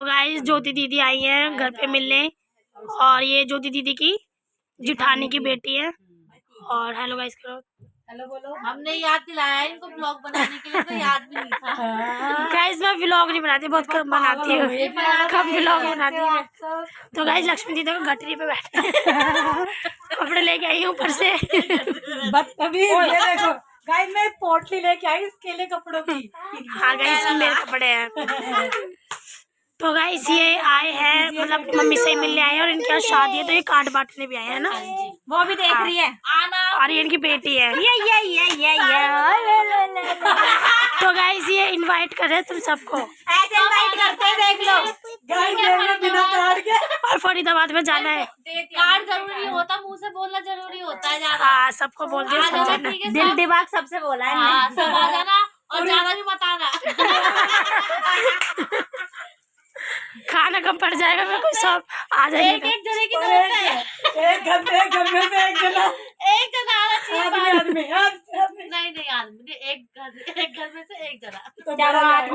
तो गाइस ज्योति दीदी आई हैं घर पे मिलने, और ये ज्योति दीदी की जिठानी की बेटी है। और हेलो गाइस करो, हेलो बोलो। हमने याद दिलाया इनको ब्लॉग बनाने के लिए, तो याद भी नहीं था। गाइस मैं व्लॉग नहीं बनाती, बहुत कम बनाती हूँ, कम व्लॉग बनाती हूँ। तो गाइस लक्ष्मी दीदी को गठरी पे बैठे कपड़े लेके आई हूँ ऊपर से। बदतमीज, ये देखो गाइस मैं पोटली लेके आई इसके लिए कपड़ों की। हाँ गाइस मेरे कपड़े हैं। तो गाइस ये आए हैं मतलब अपनी मम्मी से मिलने आए हैं, और इनके यहाँ शादी है तो ये कार्ड बांटने भी आए हैं ना। वो भी देख रही है। और ये इनकी बेटी है। तो गाइस ये इनवाइट कर रहे हैं तुम सबको, ऐसे इनवाइट करते हैं, देख लो गाइस बिना कार्ड के। और फरीदाबाद में जाना है। कार्ड जरूरी नहीं होता, मुंह से बोलना जरूरी होता है। ज्यादा हाँ सबको बोल दिया, सब जाना। दिल दिमाग सबसे बोला है। सब आ जाना और ज्यादा भी मत आना। खाना कम पड़ जाएगा मेरे को, सब आ जाएंगे। एक जने की जरूरत है। एक घर में से एक जना आना चाहिए। आदमी नहीं आदमी, एक घर में से एक जना।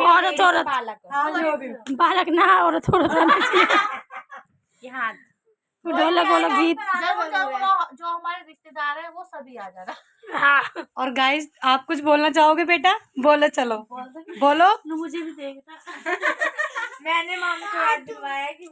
औरत औरत बालक ना, औरत औरत आना चाहिए। ढोलक वोलक गीत। जो हमारे रिश्तेदार है वो सभी आ जाना। हाँ और गाइस आप कुछ बोलना चाहोगे बेटा? बोलो, चलो बोलो। मुझे भी देखना। मैंने मामा को याद दिलवाया कि